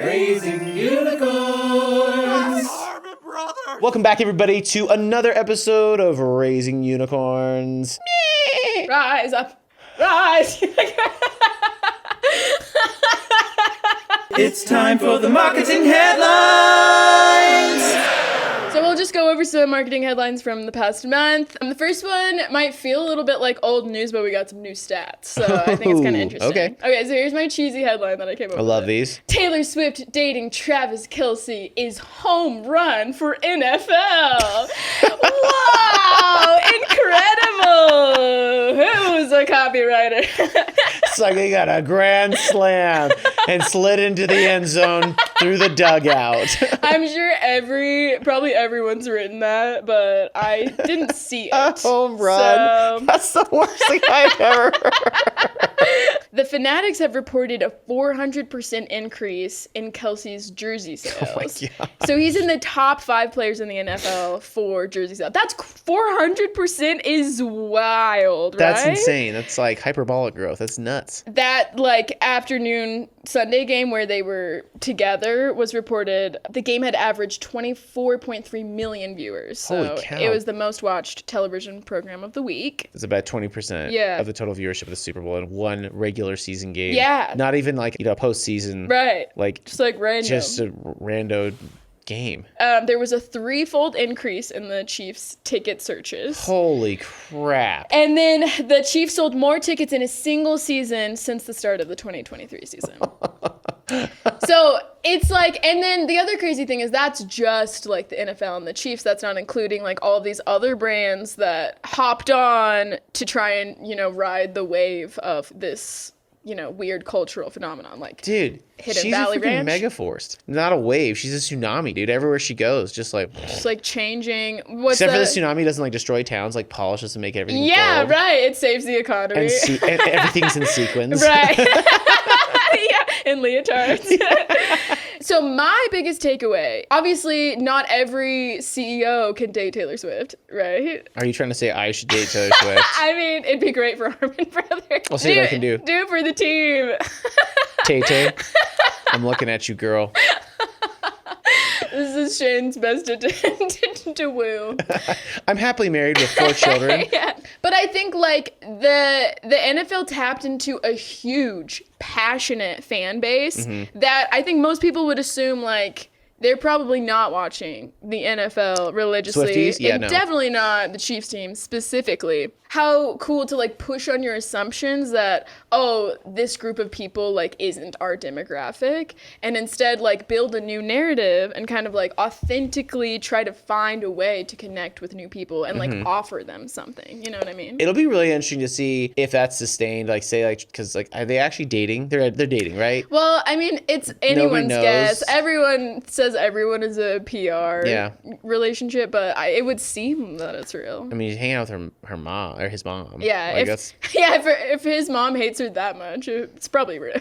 Raising Unicorns! Harmon Brothers! Welcome back, everybody, to another episode of Raising Unicorns. Rise up! Rise! It's time for the marketing headlines! So we'll just go over some marketing headlines from the past month. The first one might feel a little bit like old news, but we got some new stats, so I think it's kind of interesting. Okay, so here's my cheesy headline that I came up with. I love these. Taylor Swift dating Travis Kelce is home run for NFL. Wow! Incredible! Who's a copywriter? It's like he got a grand slam and slid into the end zone through the dugout. I'm sure probably everyone's written that, but I didn't see it. A home run. So, that's the worst thing I've ever heard. the Fanatics have reported a 400% increase in Kelce's jersey sales. Oh my God. So he's in the top 5 players in the NFL for jersey sales. That's 400% is wild, right? That's insane. That's like hyperbolic growth. That's nuts. That afternoon Sunday game where they were together was reported. The game had averaged 24.3 million viewers. So Holy cow. it was the most watched television program of the week. It's about 20% of the total viewership of the Super Bowl in one regular season game. Yeah. Not even postseason. Right. Just random. Just a rando game. There was a 3-fold increase in the Chiefs ticket searches. Holy crap. And then the Chiefs sold more tickets in a single season since the start of the 2023 season. So it's and then the other crazy thing is that's just the NFL and the Chiefs. That's not including all of these other brands that hopped on to try and, ride the wave of this, weird cultural phenomenon. Dude, Hidden she's Valley a freaking Ranch. megaforce. Not a wave. She's a tsunami, dude. Everywhere she goes, just changing. Except for the tsunami doesn't destroy towns, polishes to make everything Yeah, gold. right. It saves the economy. And everything's in sequins. Right. Yeah, in leotards. So my biggest takeaway, obviously not every CEO can date Taylor Swift, right? Are you trying to say I should date Taylor Swift? I mean, it'd be great for Harmon Brothers. I'll see what I can do. Do it for the team. Tay-Tay, I'm looking at you, girl. This is Shane's best attempt to woo. I'm happily married with 4 children. Yeah. But I think the NFL tapped into a huge, passionate fan base that I think most people would assume they're probably not watching the NFL religiously. Swifties? Yeah, and no. Definitely not the Chiefs team specifically. How cool to push on your assumptions that, this group of people isn't our demographic, and instead build a new narrative and kind of authentically try to find a way to connect with new people and offer them something. You know what I mean? It'll be really interesting to see if that's sustained. Because are they actually dating? They're dating, right? Well, I mean, it's anyone's knows. guess. Everyone says everyone is a PR relationship, but it would seem that it's real. I mean, he's hanging out with her mom or his mom. Yeah, if his mom hates her that much, it's probably real.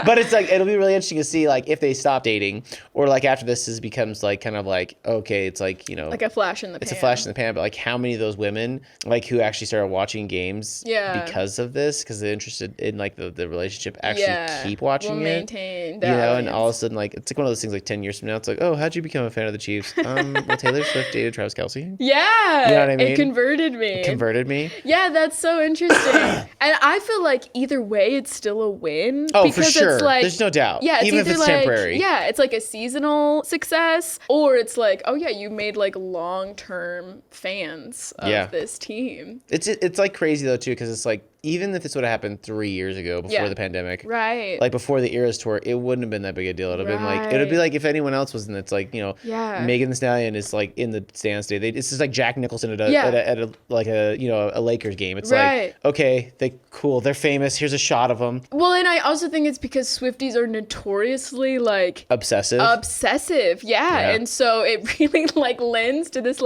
But it's it'll be really interesting to see if they stop dating or after this becomes okay, it's a flash in the pan. It's a flash in the pan, but how many of those women who actually started watching games because of this, because they're interested in the relationship, actually keep watching it. Maintain that and all of a sudden it's one of those things 10 years from now it's how'd you become a fan of the Chiefs? Well, Taylor Swift dated Travis Kelce. Yeah, you know what I mean? It converted me. Yeah, that's so interesting. And I feel either way it's still a win. Oh, because for sure. It's there's no doubt. Yeah, even if it's temporary. Yeah, it's a seasonal success, or it's you made long-term fans of this team. It's crazy though too, because it's even if this would have happened 3 years ago before the pandemic, right? Before the Eras tour, it wouldn't have been that big a deal. It'd have been it would be if anyone else was in it's Megan Thee Stallion is in the stands today. It's just Jack Nicholson at a Lakers game. It's okay, they're famous. Here's a shot of them. Well, and I also think it's because Swifties are notoriously obsessive, yeah. And so it really lends to this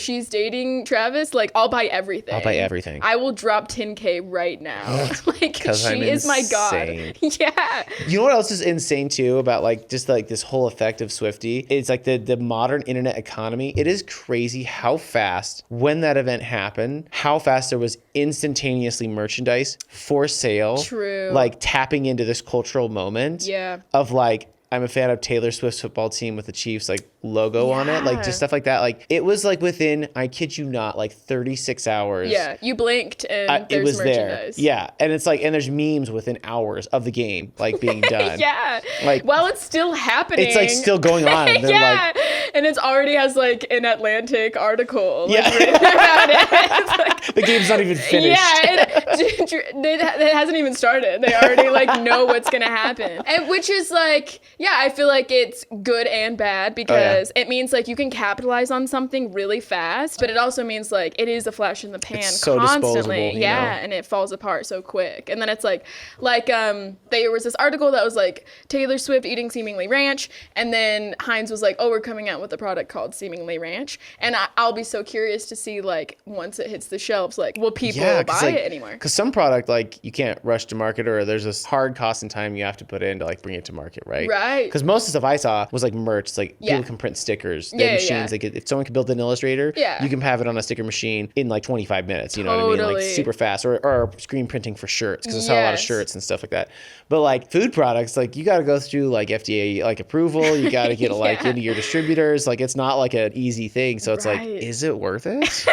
she's dating Travis. I'll buy everything. I will drop 10 10K right now. Like, she is my god. Yeah. You know what else is insane too about like just like this whole effect of Swiftie? It's like the modern internet economy. It is crazy how fast, when that event happened, how fast there was instantaneously merchandise for sale. True. Like tapping into this cultural moment. Yeah. Of like, I'm a fan of Taylor Swift's football team with the Chiefs like logo on it, like just stuff like that. Like it was like within, I kid you not, like 36 hours. Yeah, you blinked and there's it was merchandise. There. Yeah, and it's like, and there's memes within hours of the game like being done. Yeah, like while it's still happening, it's like still going on. Yeah, like, and it's already has like an Atlantic article. Like, written about it. It's like, the game's not even finished. Yeah, it hasn't even started. They already like know what's gonna happen, and which is like, yeah, I feel like it's good and bad because it means like you can capitalize on something really fast, but it also means like it is a flash in the pan so constantly. You know? And it falls apart so quick. And then it's like there was this article that was like Taylor Swift eating Seemingly Ranch, and then Heinz was like, oh, we're coming out with a product called Seemingly Ranch, and I'll be so curious to see like once it hits the shelves, like will people buy it anymore? Because some product like you can't rush to market, or there's this hard cost and time you have to put in to like bring it to market, right? Right. Because most of the stuff I saw was like merch. It's like people can print stickers. They have machines. Like if someone can build an Illustrator, you can have it on a sticker machine in like 25 minutes. You know what I mean? Like super fast. Or screen printing for shirts, because I saw a lot of shirts and stuff like that. But like food products, like you got to go through like FDA like approval. You got to get like into your distributors. Like it's not like an easy thing. So it's like, is it worth it?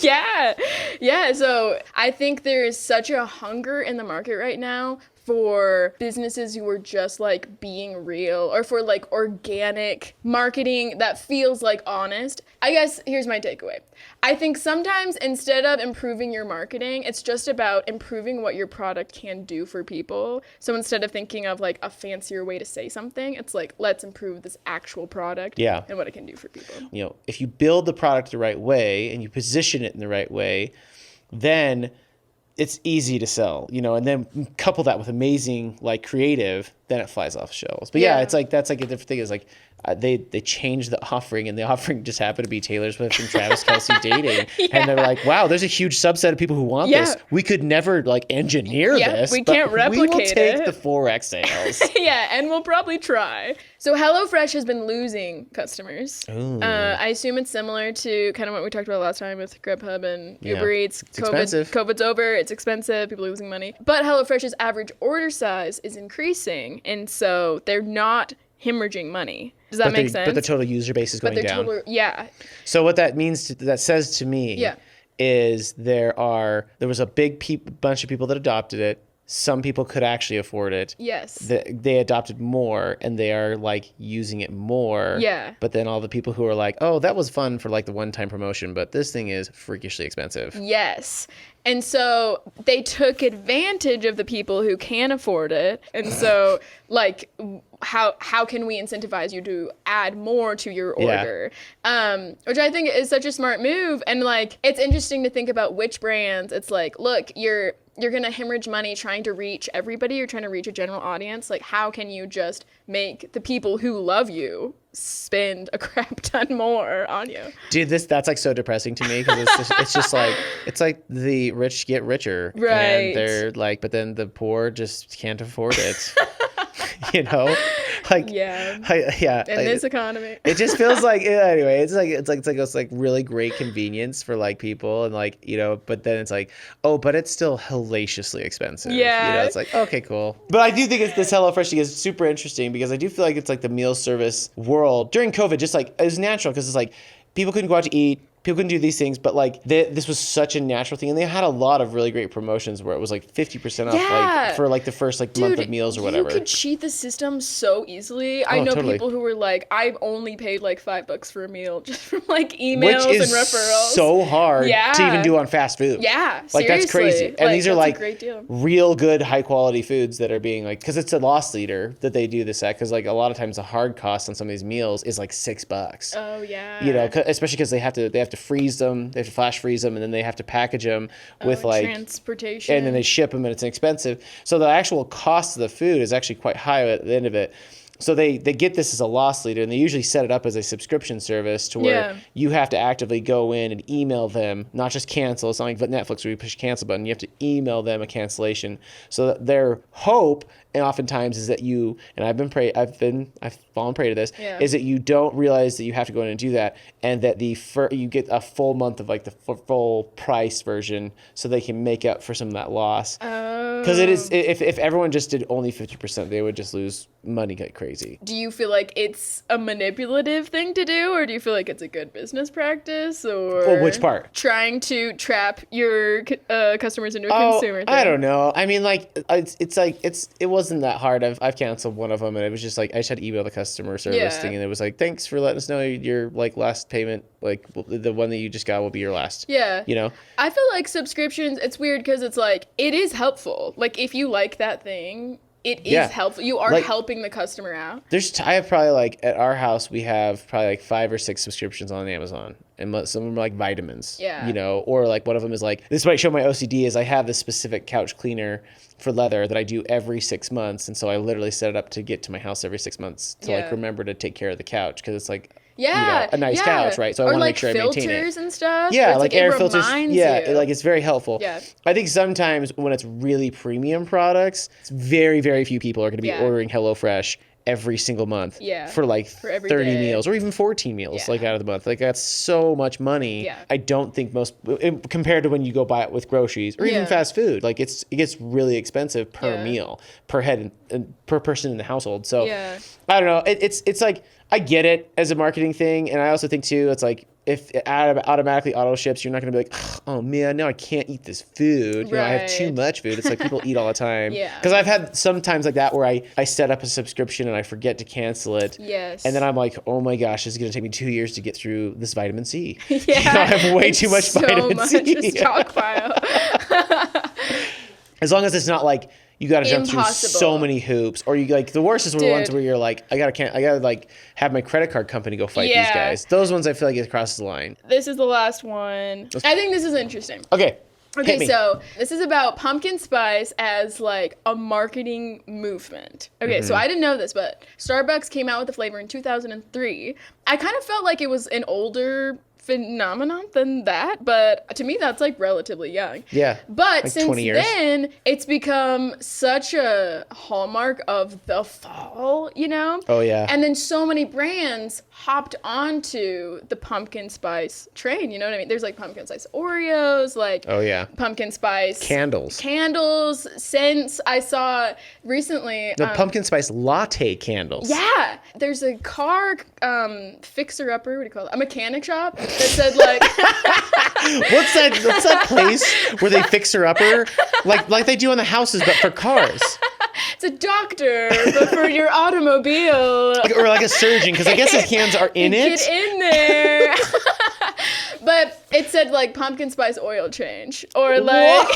Yeah. So I think there is such a hunger in the market right now for businesses who are just like being real, or for like organic marketing that feels like honest. I guess here's my takeaway. I think sometimes instead of improving your marketing, it's just about improving what your product can do for people. So instead of thinking of like a fancier way to say something, it's like, let's improve this actual product and what it can do for people. You know, if you build the product the right way and you position it in the right way, then it's easy to sell, you know, and then couple that with amazing like creative, then it flies off shelves. But it's like, that's like a different thing. Is like they changed the offering, and the offering just happened to be Taylor Swift and Travis Kelce dating. And they're like, wow, there's a huge subset of people who want this. We could never like engineer this. We can't replicate it. We will take the 4X sales. And we'll probably try. So HelloFresh has been losing customers. I assume it's similar to kind of what we talked about last time with Grubhub and Uber Eats. It's expensive. COVID's over. It's expensive. People are losing money. But HelloFresh's average order size is increasing. And so they're not hemorrhaging money. Does that make sense? But the total user base is going down. So what that means, that says to me, is there was a big bunch of people that adopted it. Some people could actually afford it. Yes. They adopted more, and they are like using it more. Yeah. But then all the people who are like, oh, that was fun for like the one-time promotion, but this thing is freakishly expensive. Yes. And so they took advantage of the people who can afford it. And so like how can we incentivize you to add more to your order? Which I think is such a smart move. And like it's interesting to think about which brands. It's like, look, you're going to hemorrhage money trying to reach everybody. You're trying to reach a general audience. Like, how can you just make the people who love you spend a crap ton more on you? Dude, that's like so depressing to me, because it's just like, it's like the rich get richer. Right. And they're like, but then the poor just can't afford it. You know? Like, in this economy, it just feels like anyway. It's like really great convenience for like people, and like, you know. But then it's like, oh, but it's still hellaciously expensive. Yeah, you know, it's like, okay, cool. But I do think this HelloFresh thing is super interesting, because I do feel like it's like the meal service world during COVID, just like it was natural, because it's like people couldn't go out to eat. People couldn't do these things, but like this was such a natural thing, and they had a lot of really great promotions where it was like 50% off, like for like the first like month of meals or whatever. You could cheat the system so easily. I know people who were like, I've only paid like $5 for a meal just from like emails and referrals. So hard to even do on fast food. Yeah, like that's crazy. And these are like real good high quality foods that are being like, because it's a loss leader that they do this at, because like a lot of times the hard cost on some of these meals is like $6. Oh yeah. You know, especially because they have to freeze them, they have to flash freeze them, and then they have to package them with like transportation, and then they ship them, and it's expensive. So the actual cost of the food is actually quite high at the end of it. So they get this as a loss leader, and they usually set it up as a subscription service to where you have to actively go in and email them, not just cancel. It's not like Netflix where you push cancel button. You have to email them a cancellation. So that their hope, and oftentimes, is that you, and I've fallen prey to this, is that you don't realize that you have to go in and do that, and that you get a full month of like the full price version, so they can make up for some of that loss. Because it is, if everyone just did only 50%, they would just lose money like crazy. Do you feel like it's a manipulative thing to do, or do you feel like it's a good business practice, or well, which part? Trying to trap your customers into a consumer thing? I don't know. I mean, like it wasn't that hard. I've canceled one of them, and it was just like I just had to email the customer service thing, and it was like, thanks for letting us know your like last payment, like the one that you just got will be your last. Yeah. You know. I feel like subscriptions. It's weird because it's like it is helpful. Like if you like that thing, it is helpful. You are helping the customer out. I have probably like at our house we have probably like 5 or 6 subscriptions on Amazon, and some of them are like vitamins. Yeah. You know, or like one of them is like, this might show my OCD, is I have this specific couch cleaner for leather that I do every 6 months, and so I literally set it up to get to my house every 6 months to like remember to take care of the couch, because it's like a nice couch, right? So I want to make sure I maintain it. Or like filters and stuff. Yeah, like air filters. Yeah, like it's very helpful. Yeah. I think sometimes when it's really premium products, it's very, very few people are going to be ordering HelloFresh every single month for like 30 meals or even 14 meals like out of the month. Like that's so much money. Yeah. I don't think most, compared to when you go buy it with groceries or even fast food, like it gets really expensive per meal, per head and per person in the household. So I don't know. It's like, I get it as a marketing thing. And I also think too, it's like, if it automatically auto ships, you're not going to be like, oh man, now I can't eat this food. You know, I have too much food. It's like people eat all the time. Because I've had some times like that where I set up a subscription and I forget to cancel it. Yes. And then I'm like, oh my gosh, this is going to take me 2 years to get through this vitamin C. Yeah. You know, I have way too much vitamin C. So much stockpile. As long as it's not like, you got to jump through so many hoops, or you like the worst is the ones where you're like, I gotta like have my credit card company go fight these guys. Those ones I feel like it crosses the line. This is the last one. I think this is interesting. Okay, so this is about pumpkin spice as like a marketing movement. Okay, so I didn't know this, but Starbucks came out with the flavor in 2003. I kind of felt like it was an older phenomenon than that, but to me that's like relatively young. Yeah. But like since then it's become such a hallmark of the fall, you know? Oh yeah. And then so many brands hopped onto the pumpkin spice train, you know what I mean? There's like pumpkin spice Oreos, like pumpkin spice candles, scents. I saw recently the pumpkin spice latte candles. Yeah. There's a car fixer upper, what do you call it? A mechanic shop that said like what's that place where they fixer upper like they do on the houses but for cars? It's a doctor, but for your automobile. Or like a surgeon, because I guess his hands are in it. Get in there. But it said like pumpkin spice oil change, or like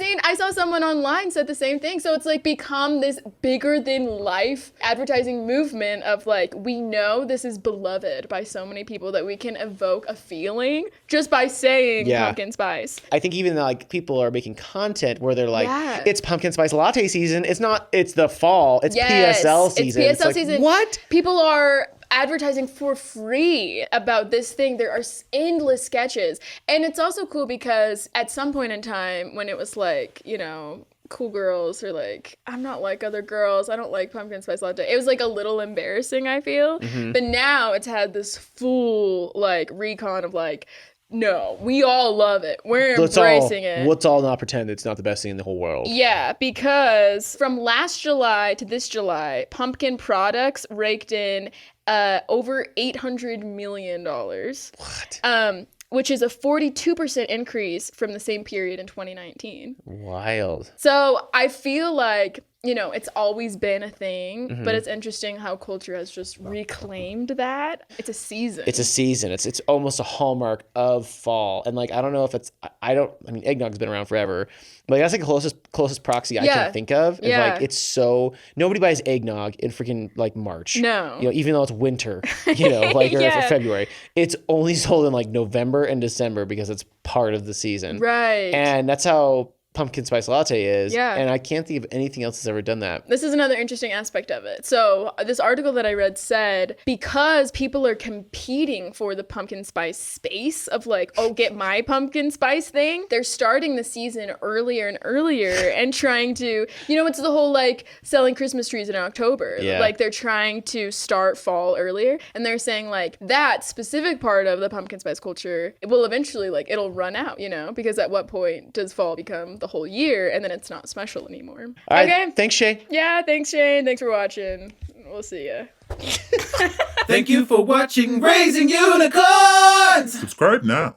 and I saw someone online said the same thing. So it's like become this bigger than life advertising movement of like, we know this is beloved by so many people that we can evoke a feeling just by saying pumpkin spice. I think even like people are making content where they're like, it's pumpkin spice latte season. It's not, it's the fall. It's PSL season. It's PSL season. What? People are advertising for free about this thing. There are endless sketches. And it's also cool because at some point in time when it was like, you know, cool girls are like, I'm not like other girls, I don't like pumpkin spice latte. It was like a little embarrassing, I feel. But now it's had this full like recon of like, no, we all love it. We're embracing it. Let's all not pretend it's not the best thing in the whole world. Yeah, because from last July to this July, pumpkin products raked in over $800 million. What? Which is a 42% increase from the same period in 2019. Wild. So I feel like, you know, it's always been a thing, but it's interesting how culture has just reclaimed that. It's a season. It's a season. It's almost a hallmark of fall. And like, I don't know if it's, I mean, eggnog's been around forever. But that's like the closest proxy I can think of. Is like, it's so, nobody buys eggnog in freaking like March. No. You know, even though it's winter, you know, like or February. It's only sold in like November and December because it's part of the season. Right. And that's how pumpkin spice latte is. Yeah. And I can't think of anything else that's ever done that. This is another interesting aspect of it. So this article that I read said, because people are competing for the pumpkin spice space of like, oh, get my pumpkin spice thing, they're starting the season earlier and earlier and trying to, it's the whole like selling Christmas trees in October. Yeah. Like they're trying to start fall earlier. And they're saying like that specific part of the pumpkin spice culture, it will eventually like, it'll run out, because at what point does fall become the whole year and then it's not special anymore? All right. Okay. Thanks, Shay. Yeah, thanks, Shane. Thanks for watching. We'll see ya. Thank you for watching Raising Unicorns! Subscribe now.